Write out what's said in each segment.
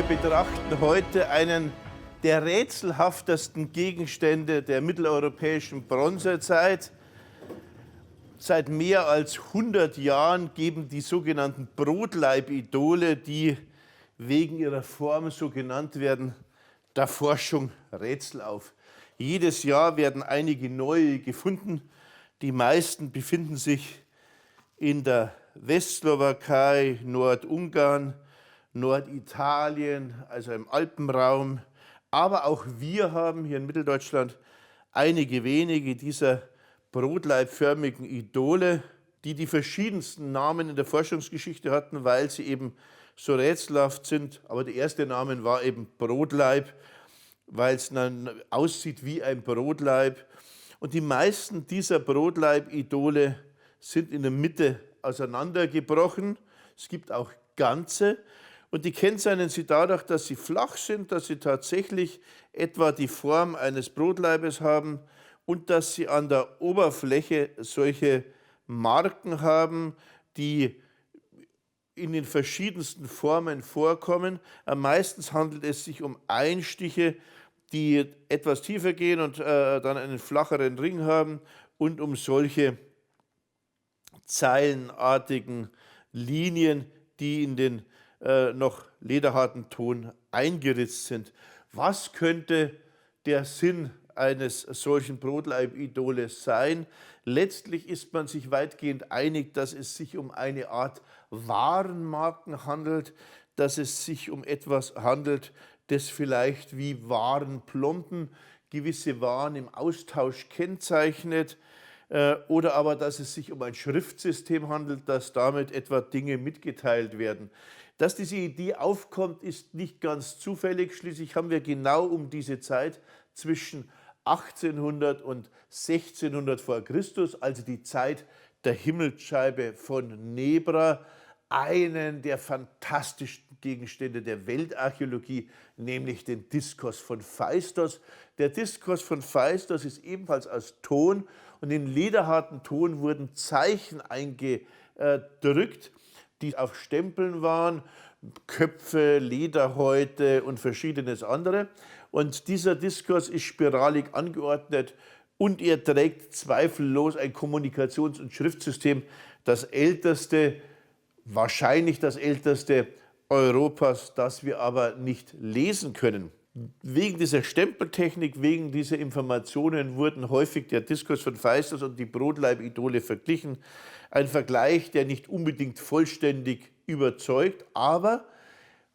betrachten heute einen der rätselhaftesten Gegenstände der mitteleuropäischen Bronzezeit. Seit mehr als 100 Jahren geben die sogenannten Brotleibidole, die wegen ihrer Form so genannt werden, der Forschung Rätsel auf. Jedes Jahr werden einige neue gefunden. Die meisten befinden sich in der Westslowakei, Nordungarn, Norditalien, also im Alpenraum. Aber auch wir haben hier in Mitteldeutschland einige wenige dieser brotleibförmigen Idole, die die verschiedensten Namen in der Forschungsgeschichte hatten, weil sie eben so rätselhaft sind. Aber der erste Name war eben Brotleib, weil es dann aussieht wie ein Brotleib. Und die meisten dieser Brotleibidole sind in der Mitte auseinandergebrochen. Es gibt auch ganze. Und die kennzeichnen sie dadurch, dass sie flach sind, dass sie tatsächlich etwa die Form eines Brotleibes haben und dass sie an der Oberfläche solche Marken haben, die in den verschiedensten Formen vorkommen. Meistens handelt es sich um Einstiche, die etwas tiefer gehen und dann einen flacheren Ring haben, und um solche zeilenartigen Linien, die in den noch lederharten Ton eingeritzt sind. Was könnte der Sinn eines solchen Brotleibidoles sein? Letztlich ist man sich weitgehend einig, dass es sich um eine Art Warenmarken handelt, dass es sich um etwas handelt, das vielleicht wie Warenplomben gewisse Waren im Austausch kennzeichnet, oder aber, dass es sich um ein Schriftsystem handelt, dass damit etwa Dinge mitgeteilt werden. Dass diese Idee aufkommt, ist nicht ganz zufällig. Schließlich haben wir genau um diese Zeit zwischen 1800 und 1600 vor Christus, also die Zeit der Himmelsscheibe von Nebra, einen der fantastischsten Gegenstände der Weltarchäologie, nämlich den Diskos von Phaistos. Der Diskos von Phaistos ist ebenfalls aus Ton, und in lederharten Ton wurden Zeichen eingedrückt, die auf Stempeln waren, Köpfe, Lederhäute und verschiedenes andere. Und dieser Diskos ist spiralig angeordnet und er trägt zweifellos ein Kommunikations- und Schriftsystem, das älteste, wahrscheinlich das älteste Europas, das wir aber nicht lesen können. Wegen dieser Stempeltechnik, wegen dieser Informationen wurden häufig der Diskos von Phaistos und die Brotleibidole verglichen. Ein Vergleich, der nicht unbedingt vollständig überzeugt, aber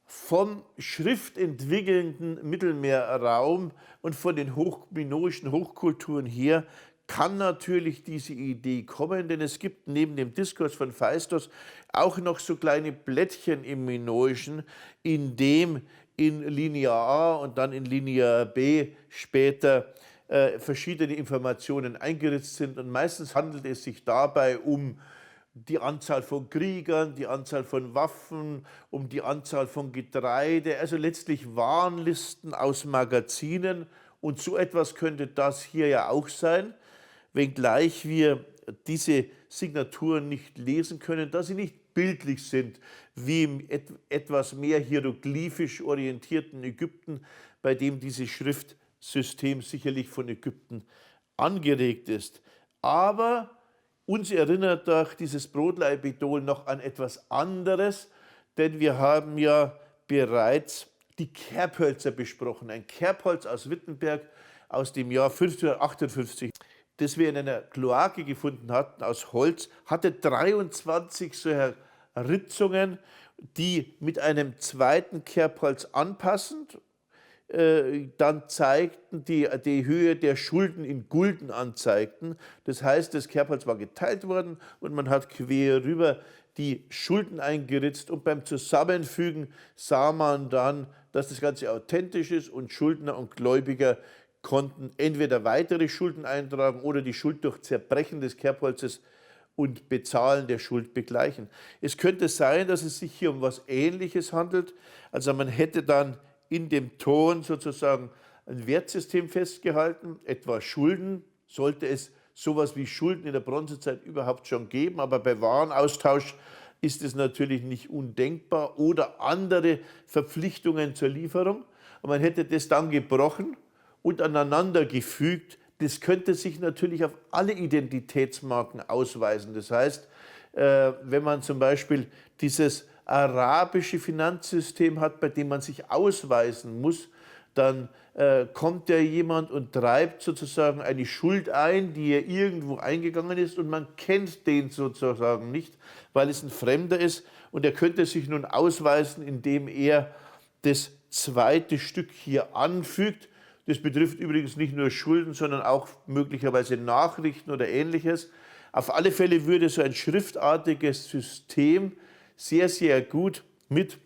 vom schriftentwickelnden Mittelmeerraum und von den minoischen Hochkulturen her kann natürlich diese Idee kommen, denn es gibt neben dem Diskos von Phaistos auch noch so kleine Blättchen im Minoischen, in dem in Linie A und dann in Linie B später verschiedene Informationen eingeritzt sind. Und meistens handelt es sich dabei um die Anzahl von Kriegern, die Anzahl von Waffen, um die Anzahl von Getreide, also letztlich Warenlisten aus Magazinen. Und so etwas könnte das hier ja auch sein, wenngleich wir diese Signaturen nicht lesen können, da sie nicht bildlich sind, wie im etwas mehr hieroglyphisch orientierten Ägypten, bei dem dieses Schriftsystem sicherlich von Ägypten angeregt ist. Aber uns erinnert doch dieses Brotleibidol noch an etwas anderes, denn wir haben ja bereits die Kerbhölzer besprochen. Ein Kerbholz aus Wittenberg aus dem Jahr 1558, das wir in einer Kloake gefunden hatten aus Holz, hatte 23 solcher Ritzungen, die mit einem zweiten Kerbholz anpassend dann zeigten, die Höhe der Schulden in Gulden anzeigten. Das heißt, das Kerbholz war geteilt worden und man hat quer rüber die Schulden eingeritzt, und beim Zusammenfügen sah man dann, dass das Ganze authentisch ist, und Schuldner und Gläubiger konnten entweder weitere Schulden eintragen oder die Schuld durch Zerbrechen des Kerbholzes und Bezahlen der Schuld begleichen. Es könnte sein, dass es sich hier um etwas Ähnliches handelt. Also man hätte dann in dem Ton sozusagen ein Wertsystem festgehalten, etwa Schulden. Sollte es sowas wie Schulden in der Bronzezeit überhaupt schon geben, aber bei Warenaustausch ist es natürlich nicht undenkbar oder andere Verpflichtungen zur Lieferung. Und man hätte das dann gebrochen und aneinander gefügt. Das könnte sich natürlich auf alle Identitätsmarken ausweisen. Das heißt, wenn man zum Beispiel dieses arabische Finanzsystem hat, bei dem man sich ausweisen muss, dann kommt ja jemand und treibt sozusagen eine Schuld ein, die er irgendwo eingegangen ist und man kennt den sozusagen nicht, weil es ein Fremder ist und er könnte sich nun ausweisen, indem er das zweite Stück hier anfügt. Das betrifft übrigens nicht nur Schulden, sondern auch möglicherweise Nachrichten oder Ähnliches. Auf alle Fälle würde so ein schriftartiges System sehr, sehr gut mit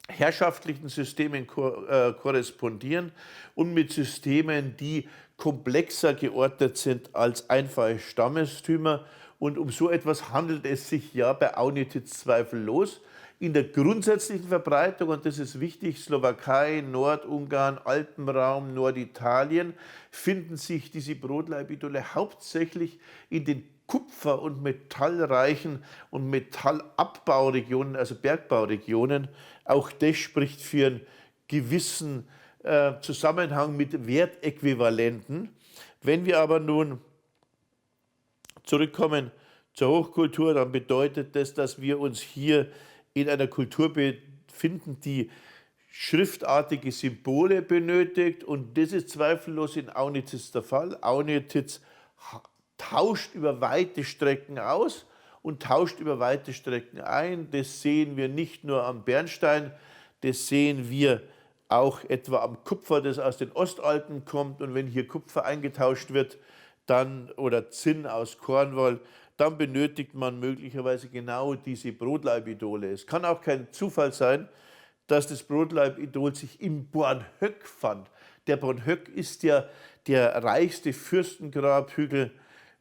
herrschaftlichen Systemen korrespondieren und mit Systemen, die komplexer geordnet sind als einfache Stammestümer. Und um so etwas handelt es sich ja bei Aunitz zweifellos. In der grundsätzlichen Verbreitung, und das ist wichtig, Slowakei, Nordungarn, Alpenraum, Norditalien, finden sich diese Brotleibidole hauptsächlich in den kupfer- und metallreichen und Metallabbauregionen, also Bergbauregionen. Auch das spricht für einen gewissen Zusammenhang mit Wertäquivalenten. Wenn wir aber nun zurückkommen zur Hochkultur, dann bedeutet das, dass wir uns hier in einer Kultur befinden, die schriftartige Symbole benötigt. Und das ist zweifellos in Aunitz der Fall. Aunitz tauscht über weite Strecken aus und tauscht über weite Strecken ein. Das sehen wir nicht nur am Bernstein, das sehen wir auch etwa am Kupfer, das aus den Ostalpen kommt. Und wenn hier Kupfer eingetauscht wird, dann, oder Zinn aus Cornwall, dann benötigt man möglicherweise genau diese Brotleibidole. Es kann auch kein Zufall sein, dass das Brotleibidol sich im Bornhöck fand. Der Bornhöck ist ja der reichste Fürstengrabhügel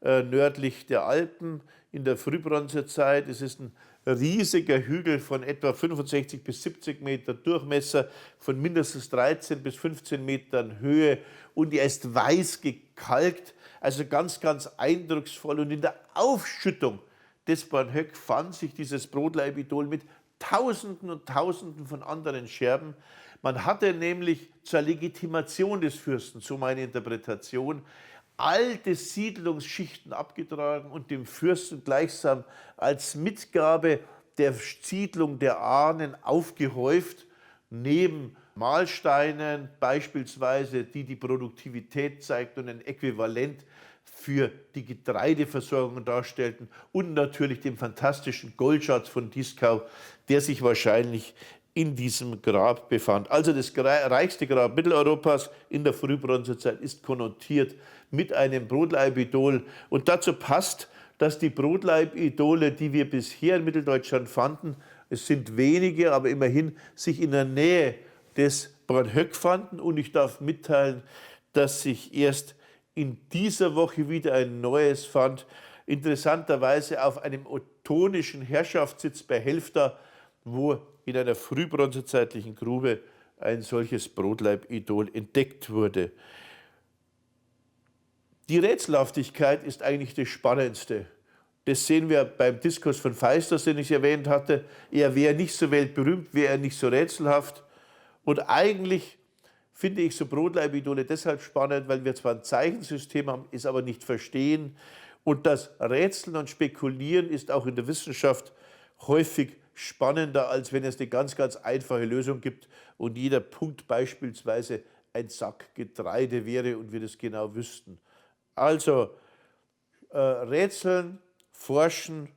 nördlich der Alpen in der Frühbronzezeit. Es ist ein riesiger Hügel von etwa 65 bis 70 Meter Durchmesser, von mindestens 13 bis 15 Metern Höhe und er ist weiß gekalkt, also ganz, ganz eindrucksvoll. Und in der Aufschüttung des Bornhöck fand sich dieses Brotleibidol mit Tausenden und Tausenden von anderen Scherben. Man hatte nämlich zur Legitimation des Fürsten, so meine Interpretation, alte Siedlungsschichten abgetragen und dem Fürsten gleichsam als Mitgabe der Siedlung der Ahnen aufgehäuft, neben Mahlsteinen beispielsweise, die die Produktivität zeigten und ein Äquivalent für die Getreideversorgung darstellten und natürlich dem fantastischen Goldschatz von Dieskau, der sich wahrscheinlich in diesem Grab befand. Also das reichste Grab Mitteleuropas in der Frühbronzezeit ist konnotiert mit einem Brotleibidol. Und dazu passt, dass die Brotleibidole, die wir bisher in Mitteldeutschland fanden, es sind wenige, aber immerhin sich in der Nähe des Bornhöck fanden. Und ich darf mitteilen, dass sich erst in dieser Woche wieder ein neues fand, interessanterweise auf einem ottonischen Herrschaftssitz bei Helfta, wo in einer frühbronzezeitlichen Grube ein solches Brotleibidol entdeckt wurde. Die Rätselhaftigkeit ist eigentlich das Spannendste. Das sehen wir beim Diskurs von Feisters, den ich erwähnt hatte. Er wäre nicht so weltberühmt, wäre er nicht so rätselhaft. Und eigentlich finde ich so Brotleibidole deshalb spannend, weil wir zwar ein Zeichensystem haben, es aber nicht verstehen. Und das Rätseln und Spekulieren ist auch in der Wissenschaft häufig spannender, als wenn es eine ganz, ganz einfache Lösung gibt und jeder Punkt beispielsweise ein Sack Getreide wäre und wir das genau wüssten. Also rätseln, forschen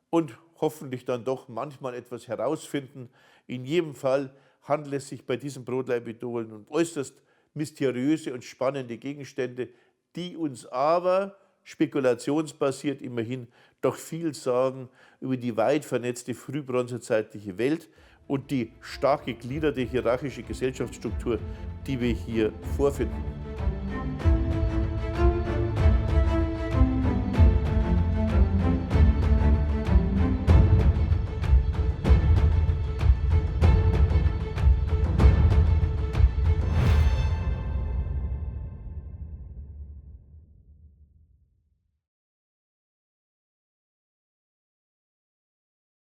und hoffentlich dann doch manchmal etwas herausfinden. In jedem Fall handelt es sich bei diesen Brotlaibidolen um äußerst mysteriöse und spannende Gegenstände, die uns aber spekulationsbasiert immerhin doch viel sagen über die weit vernetzte frühbronzezeitliche Welt und die stark gegliederte hierarchische Gesellschaftsstruktur, die wir hier vorfinden.